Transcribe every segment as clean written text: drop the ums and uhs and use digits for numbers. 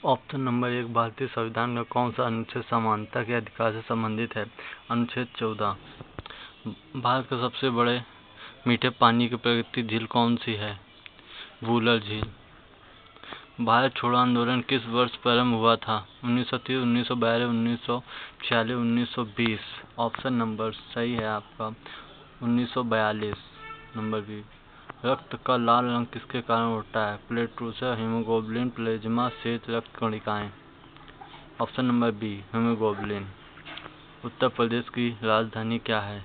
Option number 1, भारतीय संविधान का कौन सा अनुच्छेद समानता के अधिकार से संबंधित है? अनुच्छेद 14। भारत का सबसे बड़े मीठे पानी की प्राकृतिक झील कौन सी है? वूलर झील। भारत छोड़ो आंदोलन किस वर्ष प्रारंभ हुआ था? 1930, 1942, 1946, 1920। ऑप्शन नंबर सही है आपका 1942, नंबर बी। रक्त का लाल रंग किसके कारण होता है? प्लेटलेट्स, हीमोग्लोबिन, प्लाज्मा, श्वेत रक्त कणिकाएं। Option number B, haemoglobin. Uttar Pradesh की राजधानी क्या है?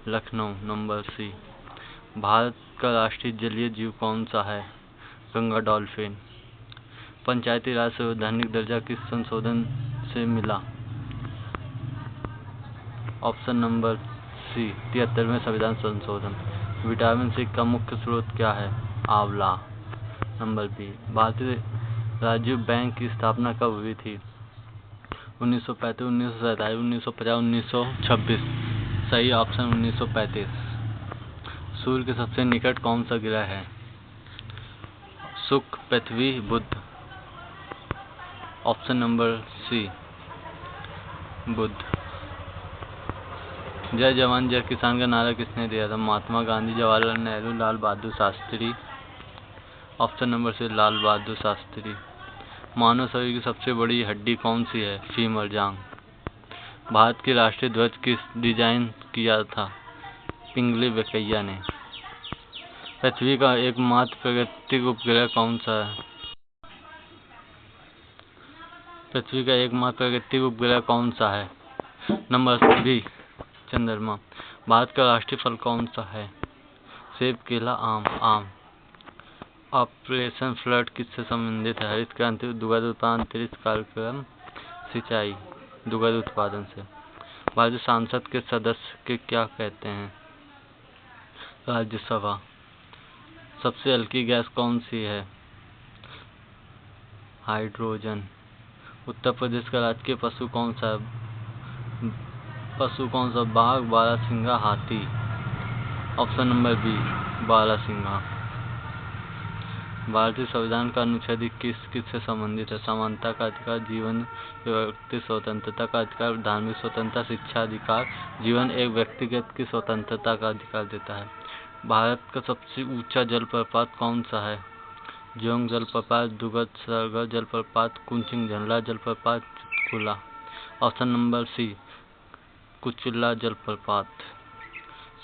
Lucknow, number C. भारत का राष्ट्रीय जलीय जीव कौन सा है? गंगा डॉल्फिन। पंचायती राज संवैधानिक दर्जा किस संशोधन से मिला? ऑप्शन नंबर सी, 73वें संविधान संशोधन। विटामिन सी का मुख्य स्रोत क्या है? आंवला, नंबर बी। भारतीय राज्य बैंक की स्थापना कब हुई थी? 1935, 1947, 1950, 1926। सही ऑप्शन 1935। सूर्य के सबसे निकट कौन सा ग्रह है? शुक्र, पृथ्वी, बुध। ऑप्शन नंबर सी, बुध। जय जवान जय किसान का नारा किसने दिया था? महात्मा गांधी, जवाहरलाल नेहरू, लाल बहादुर शास्त्री। ऑप्शन नंबर सी, लाल बहादुर शास्त्री। मानव शरीर की सबसे बड़ी हड्डी कौन सी है? फीमर, जांघ। भारत की राष्ट्रीय ध्वज किस डिजाइन किया था? पिंगली वेंकैया ने। पृथ्वी का एकमात्र प्राकृतिक उपग्रह कौन सा है? पृथ्वी का एकमात्र प्राकृतिक उपग्रह कौन सा है? नंबर बी, चंद्रमा। भारत का राष्ट्रीय फल कौन सा है? सेब, केला, आम। ऑपरेशन फ्लड किससे संबंधित है? हरित क्रांति, दुग्ध उत्पादन, अंतरिक्ष कार्यक्रम, सिंचाई। दुग्ध उत्पादन से। भारतीय संसद के सदस्य के क्या कहते हैं? राज्यसभा। सबसे हल्की गैस कौन सी है? हाइड्रोजन। उत्तर प्रदेश का राजकीय पशु कौन सा है? बाघ, बारहसिंगा, हाथी। ऑप्शन नंबर बी, बारहसिंगा। भारतीय संविधान का अनुच्छेद 21 किससे संबंधित है? समानता का अधिकार, जीवन, व्यक्ति स्वतंत्रता का अधिकार, धार्मिक स्वतंत्रता, शिक्षा अधिकार। जीवन एक व्यक्तिगत की स्वतंत्रता का अधिकार देता है। भारत का सबसे ऊंचा जलप्रपात कौन सा है? जोंग जलप्रपात, दुगत सागर जलप्रपात, कुचिंग झरना जलप्रपात, खुला। ऑप्शन नंबर सी, कुचिल्ला जलप्रपात।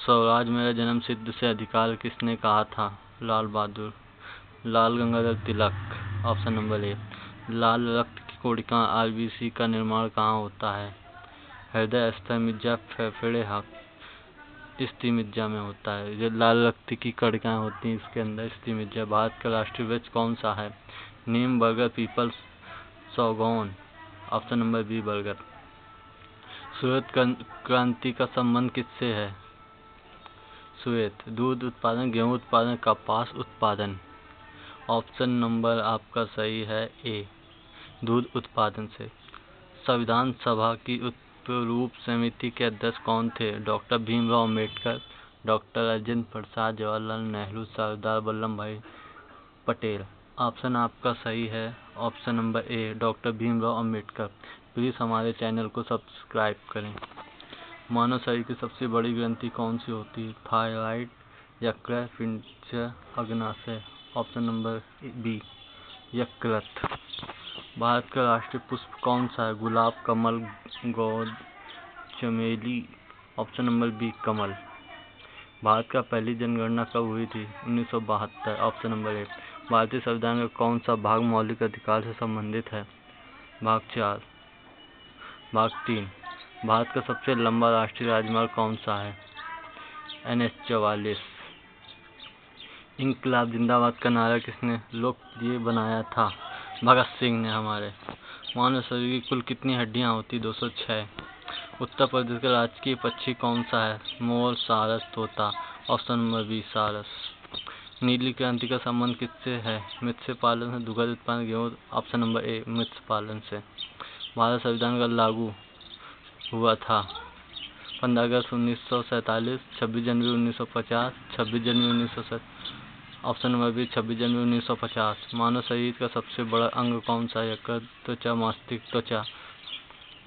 स्वराज मेरा जन्म सिद्ध से अधिकार किसने कहा था? Lal Gangadhar Tilak. Option number A. लाल रक्त की कोशिका आरबीसी का निर्माण कहाँ होता है? हृदय, अस्थिमज्जा, फेफड़े, अस्थिमज्जा में होता है। जो लाल रक्त की कणिकाएं होती हैं इसके अंदर अस्थिमज्जा। भारत का राष्ट्रीय वृक्ष कौन सा है? नीम, बरगद, पीपल, सागौन। ऑप्शन नंबर बी, बरगद। श्वेत क्रांति का संबंध किससे है? श्वेत। दूध उत्पादन, गेहूं उत्पादन, कपास उत्पादन। ऑप्शन नंबर आपका सही है ए, दूध उत्पादन से। संविधान सभा की उपरूप समिति के अध्यक्ष कौन थे? डॉक्टर भीमराव अंबेडकर, डॉक्टर राजेंद्र प्रसाद, जवाहरलाल नेहरू, सरदार वल्लभ भाई पटेल। ऑप्शन आपका सही है option number A, doctor Bhimrao Ambedkar. Please हमारे चैनल को सब्सक्राइब करें। मानव शरीर की सबसे बड़ी ग्रंथि कौन सी होती है? थायराइड, यकृत, पित्त, अग्नाशय। ऑप्शन नंबर बी, यकृत। भारत का राष्ट्रीय पुष्प कौन सा है? गुलाब, कमल, गोंद, चमेली। ऑप्शन नंबर बी, कमल। भारत का पहली जनगणना कब हुई थी? 1972। ऑप्शन नंबर ए। भारतीय संविधान का कौन सा भाग मौलिक अधिकार से संबंधित है? भाग 4। भाग 3। भारत का सबसे लंबा राष्ट्रीय राजमार्ग कौन सा है? NH 44। इंकलाब जिंदाबाद का नारा किसने लोकप्रिय बनाया था? भगत सिंह ने हमारे। मानव शरीर की कुल कितनी हड्डियां होती? 206। उत्तर प्रदेश का राजकीय पक्षी कौन सा है? मोर, सारस, तोता। ऑप्शन नंबर बी, सारस। नीली क्रांति का संबंध किससे है? मत्स्य पालन से, दुग्ध उत्पादन, गेहूं। ऑप्शन नंबर ए, मत्स्य पालन से। भारत संविधान का लागू हुआ था 15 अगस्त 1947, 26 जनवरी 1950, 26 जनवरी 1970। ऑप्शन नंबर बी 26 जनवरी 1950। मानव शरीर का सबसे बड़ा अंग कौन सा है? यकृत, त्वचा, मस्तिष्क, त्वचा।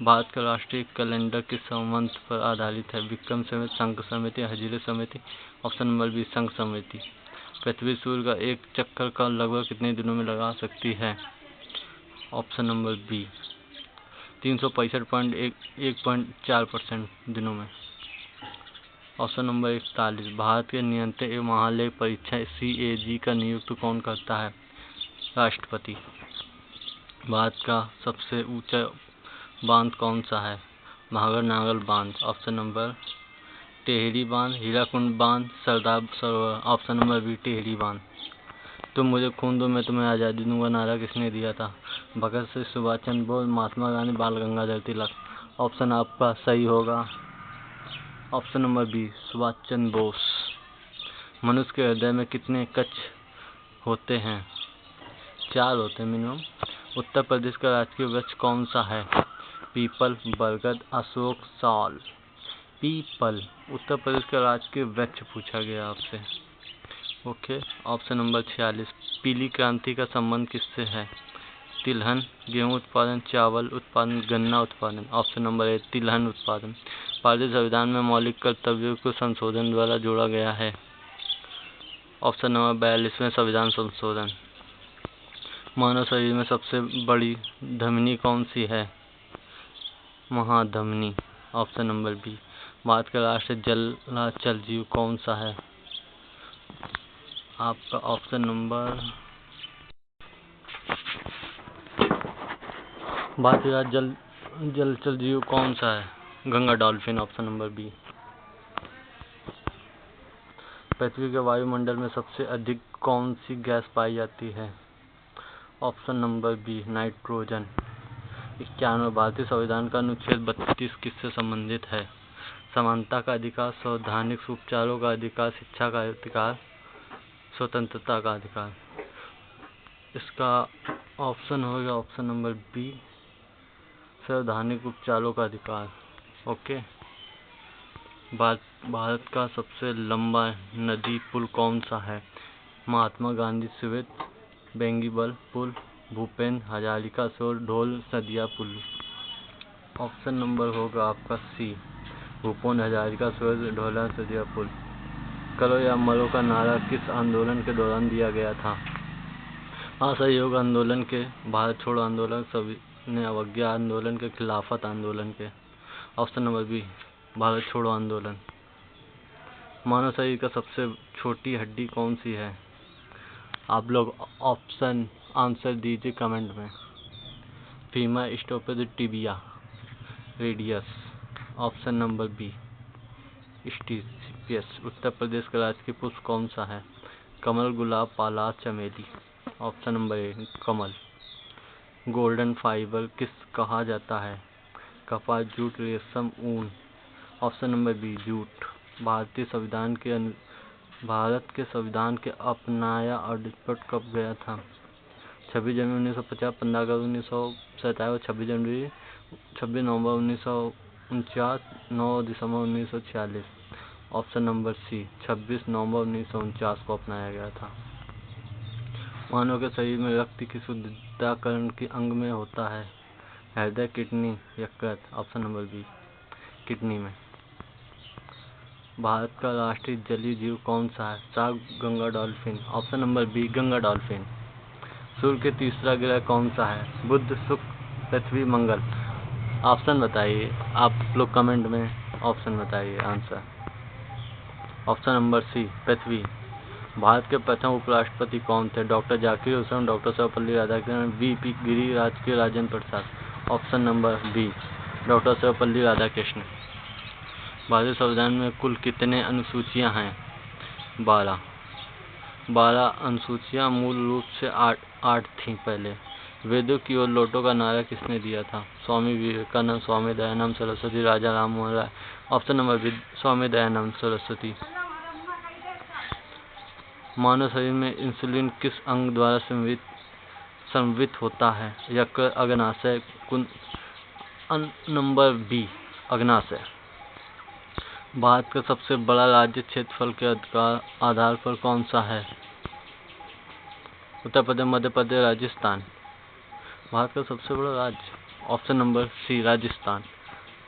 भारत का राष्ट्रीय कैलेंडर किस संवत पर आधारित है? विक्रम संवत, शंख समिति, हजरी समिति। ऑप्शन नंबर बी शंख समिति। पृथ्वी सूर्य का एक चक्कर का लगभग कितने दिनों में लगा सकती है? ऑप्शन नंबर बी 365.1.4% दिनों में। ऑप्शन नंबर 41, भारत के नियंत्रक एवं महालेख परीक्षक CAG का नियुक्त कौन करता है? राष्ट्रपति। भारत का सबसे ऊंचा बांध कौन सा है? महागर नागल बांध। ऑप्शन नंबर टेहरी बांध, हीराकुंड बांध, Sardar Sarovar. Option number B Tehri बांध। तुम मुझे खून दो मैं तुम्हें आज़ादी दूंगा नारा किसने दिया था? भगत सिंह, सुभाष चंद्र बोस, महात्मा गांधी, बाल गंगाधर तिलक। ऑप्शन आपका सही होगा option number B Subhash Chandra Bose. मनुष्य के हृदय में कितने कक्ष होते हैं? 4 होते हैं मिनिमम। उत्तर प्रदेश का राजकीय वृक्ष कौन सा है? पीपल, बरगद, अशोक, साल। पीपल उत्तर प्रदेश का राजकीय वृक्ष पूछा गया आपसे। ओके। ऑप्शन नंबर 46, पीली क्रांति का संबंध किससे है? तिलहन, गेहूं उत्पादन, चावल उत्पादन, गन्ना उत्पादन। ऑप्शन नंबर ए तिलहन उत्पादन। भारतीय संविधान में मौलिक कर्तव्यों को संशोधन द्वारा जोड़ा गया है। ऑप्शन नंबर 42वें संविधान संशोधन। मानव शरीर में सबसे बड़ी धमनी कौन सी है? महाधमनी। Option number B. भारत का राष्ट्रीय जलचर जीव कौन सा है? आपका ऑप्शन नंबर भारत का जलचर जीव कौन सा है? Ganga dolphin. Option number B. पृथ्वी के वायुमंडल में सबसे अधिक कौन सी गैस पाई जाती है? Option number B nitrogen. 91 भारतीय संविधान का अनुच्छेद 32 किससे संबंधित है? समानता का अधिकार, संवैधानिक उपचारों का अधिकार, शिक्षा का अधिकार, स्वतंत्रता का अधिकार। इसका ऑप्शन होगा ऑप्शन नंबर बी संवैधानिक उपचारों का अधिकार। ओके। भारत का सबसे लंबा नदी पुल कौन सा है? महात्मा गांधी स्मृति बेंगीबल पुल, भूपेन हजारिका शोर ढोल सदिया पुल। ऑप्शन नंबर होगा आपका सी भूपेन हजारिका शोर ढोला सदिया पुल। करो या मरो का नारा किस आंदोलन के दौरान दिया गया था? असहयोग आंदोलन के, भारत छोड़ो आंदोलन, सविनय अवज्ञा आंदोलन के, खिलाफत आंदोलन के। ऑप्शन नंबर बी भारत छोड़ो आंदोलन। मानव शरीर का सबसे छोटी हड्डी कौन सी है? आप लोग ऑप्शन आंसर दीजिए कमेंट में। Femur, stapes, tibia, radius. Option number B स्टिशियस। उत्तर प्रदेश का राजकीय पुष्प कौन सा है? कमल, गुलाब, पालास, चमेली। ऑप्शन नंबर ए कमल। गोल्डन फाइबर किस कहा जाता है? कपास, जूट, रेशम, ऊन। ऑप्शन नंबर बी जूट। भारत के संविधान के अपनाया अधिकृत कब गया था? 26 जनवरी 1950, 15 अगस्त 1947, 26 नवंबर 1949, 9 दिसंबर 1946। ऑप्शन नंबर सी 26 नवंबर 1949 को अपनाया गया था। मानव के शरीर में रक्त की शुद्धिकरण के अंग में होता है? हृदय, किडनी, यकृत। ऑप्शन नंबर बी किडनी में। भारत का राष्ट्रीय जलीय जीव कौन सा है? Shark, Ganga dolphin. Option number B Ganga dolphin. सूर्य के तीसरा ग्रह कौन सा है? बुध, शुक्र, पृथ्वी, मंगल। ऑप्शन बताइए आप लोग कमेंट में ऑप्शन बताइए आंसर। ऑप्शन नंबर सी पृथ्वी। भारत के प्रथम उपराष्ट्रपति कौन थे? Doctor Zakir Hussain, doctor Sarvepalli Radhakrishnan, V P. Giri, राजकीय Rajendra Prasad. Option number B doctor Sarvepalli Radhakrishnan. भारतीय संविधान में कुल कितने अनुसूचियां हैं? 12। 12 अनुसूचियां मूल रूप से 8 थीं पहले। वेदों की ओर लौटो का नारा किसने दिया था? स्वामी विवेकानंद, स्वामी दयानंद सरस्वती, राजा Ram Mohan Roy. Option number B Swami Dayanand Saraswati. मानव शरीर में इंसुलिन किस अंग द्वारा संवित होता है? यकृत, अग्नाशय, नंबर बी अग्नाशय। भारत का सबसे बड़ा राज्य क्षेत्रफल के आधार पर कौन सा है? उत्तर प्रदेश, मध्य प्रदेश, राजस्थान। भारत का सबसे बड़ा राज्य, ऑप्शन नंबर सी राजस्थान।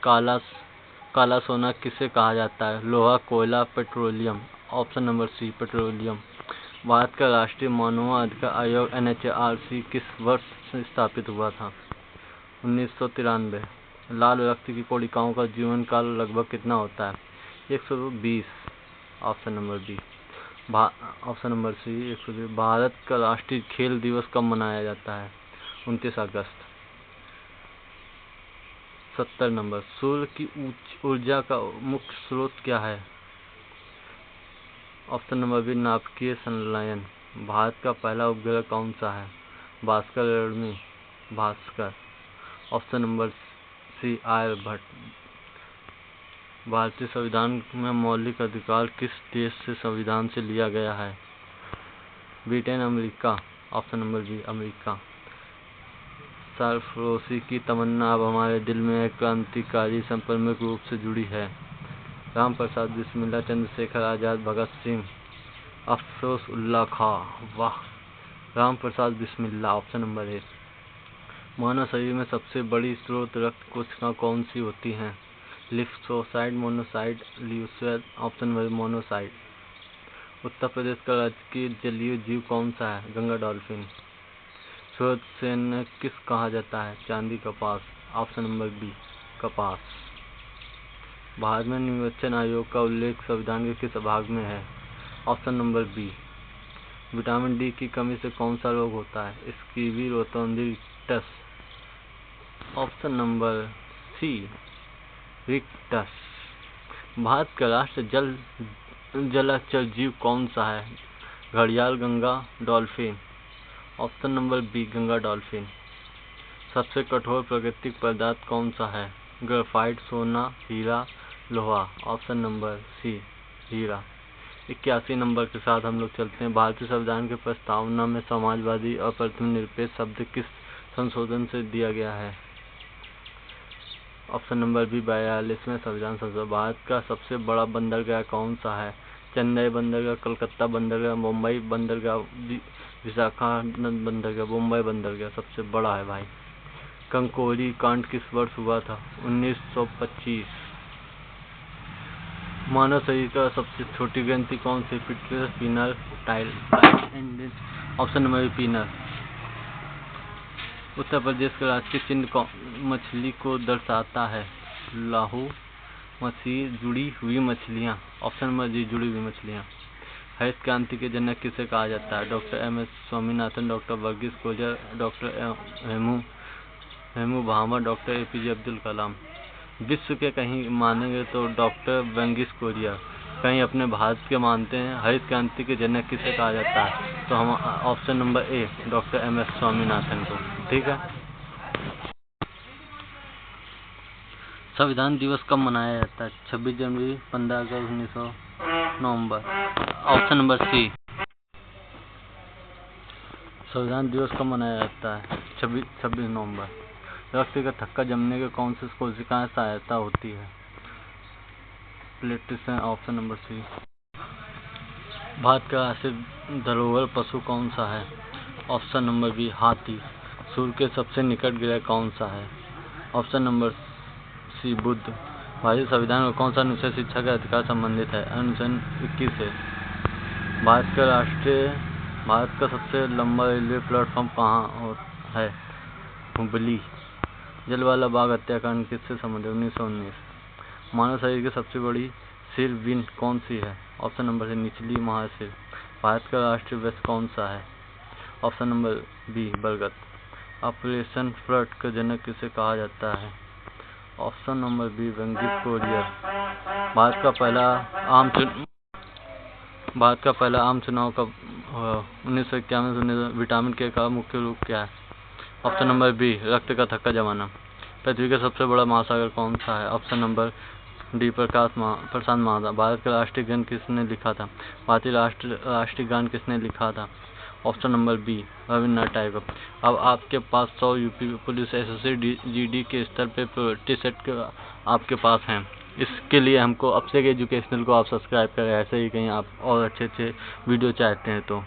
काला सोना किसे कहा जाता है? लोहा, कोयला, petroleum. Option number C petroleum. Bharat का राष्ट्रीय मानवाधिकार आयोग NHRC किस वर्ष से स्थापित हुआ था? 1993। लाल रक्त की कोशिकाओं का जीवन काल लगभग कितना होता है? 120। Option number B. Option number C 120। Bharat का राष्ट्रीय खेल दिवस कब मनाया जाता है? 29 अगस्त। 70 नंबर। सूर्य की ऊर्जा का मुख्य स्रोत क्या है? ऑप्शन नंबर बी नाभिकीय संलयन। भारत का पहला उपग्रह कौन सा है? Bhaskar. Option number C Aryabhata. भारतीय संविधान में मौलिक अधिकार किस देश से संविधान से लिया गया है? Britain, America. Option number B America. सरफरोशी की तमन्ना अब हमारे दिल में एक क्रांतिकारी संप्रमुख रूप से जुड़ी है। राम प्रसाद बिस्मिल्लाह, चंद्रशेखर आजाद, भगत सिंह, अफरोज उल्लाह खां। वाह, Ram Prasad Bismillah. Option number A. मानव शरीर में सबसे बड़ी स्रोत रक्त कोशिका कौन सी होती हैं? Lymphocyte, monocyte, leucocyte. Option number monocyte. Uttar Pradesh का राजकीय जलीय जीव कौन सा है? गंगा डॉल्फिन। सूरज सेन किस कहा जाता है? चांदी, कपास। ऑप्शन नंबर बी कपास। भारत में निर्वाचन आयोग का उल्लेख संविधान के किस भाग में है? Option number B. Vitamin D की कमी से कौन सा रोग होता है? स्कीवी रोटोन्डिटिस। Option number C rickets. Bharat का राष्ट्रीय जलचर जीव कौन सा है? घड़ियाल, Ganga dolphin. Option number B Ganga dolphin. सबसे कठोर प्राकृतिक पदार्थ कौन सा है? ग्रेफाइट, सोना, हीरा, लोहा। ऑप्शन नंबर सी हीरा। 81 नंबर के साथ हम लोग चलते हैं। भारतीय संविधान की प्रस्तावना में समाजवादी और धर्मनिरपेक्ष शब्द किस संशोधन से दिया गया है? ऑप्शन नंबर बी 42वें संविधान संशोधन। भारत का सबसे बड़ा बंदरगाह कौन सा है? चेन्नई बंदरगाह, कलकत्ता बंदरगाह, मुंबई बंदरगाह, विशाखापट्टनम बंदरगाह। मुंबई बंदरगाह सबसे बड़ा है भाई। कंकोली कांड किस वर्ष हुआ था? 1925। मानव शरीर का सबसे छोटी ग्रंथि कौन सी? पिट्यूटरी, पीनल, टाइल। Option number B pineal. Uttar Pradesh का राष्ट्रीय चिन्ह मछली को दर्शाता है? लाहू मछली, जुड़ी हुई मछलियाँ। ऑप्शन नंबर जी जुड़ी हुई मछलियाँ। हरित क्रांति के जनक किसे कहा जाता है? Doctor MS Swaminathan, doctor Verghese Kurien, doctor Homi Bhabha, doctor APJ Abdul Kalam. विश्व के कहीं मानेंगे तो डॉक्टर वर्गीस कुरियन, कहीं अपने भारत के मानते हैं। हरित क्रांति के जनक किसे कहा जाता है? तो हम ऑप्शन नंबर ए डॉक्टर MS स्वामीनाथन को। ठीक है। संविधान दिवस कब मनाया जाता है? 26 जनवरी, 15 अगस्त, 19 नवंबर। ऑप्शन नंबर सी। संविधान दिवस कब मनाया जाता है? 26 नवंबर। रक्त का थक्का जमने के कौन सी कोशिकाएं सहायता होती है? Platelets. Option number C. Bharat का राष्ट्रीय धरोहर पशु कौन सा है? ऑप्शन नंबर बी हाथी। सूर्य के सबसे निकट ग्रह कौन सा है? ऑप्शन नंबर सी बुध। भारतीय संविधान का कौन सा अनुच्छेद शिक्षा के अधिकार संबंधित है? अनुच्छेद 21 से। भारत का सबसे लंबा रेलवे प्लेटफॉर्म कहाँ है? हुबली। जलियांवाला बाग हत्याकांड किससे संबंधित? 1919। मानव शरीर की सबसे बड़ी सिर विंड कौन सी है? ऑप्शन नंबर सी निचली महासिर। भारत का राष्ट्रीय वृक्ष कौन सा है? ऑप्शन नंबर बी बरगद। ऑपरेशन फ्लड का जनक किसे कहा जाता है? Option number B Verghese Kurien. Bharat का पहला आम चुनाव कब 1991 विटामिन के का मुख्य रूप क्या है? ऑप्शन नंबर बी रक्त का थक्का जमाना। पृथ्वी का सबसे बड़ा महासागर कौन सा है? ऑप्शन नंबर डी प्रशांत महासागर। भारत का राष्ट्रीय गान किसने लिखा था? भारतीय राष्ट्रीय गान किसने लिखा था? Option number B Rabindranath Tagore. अब आपके पास 100 यूपी पुलिस SSC GD के स्तर पे प्रायोरिटी सेट आपके पास हैं। इसके लिए हमको अपसेक एजुकेशनल को आप सब्सक्राइब करें। ऐसे ही कहीं आप और अच्छे वीडियो चाहते हैं तो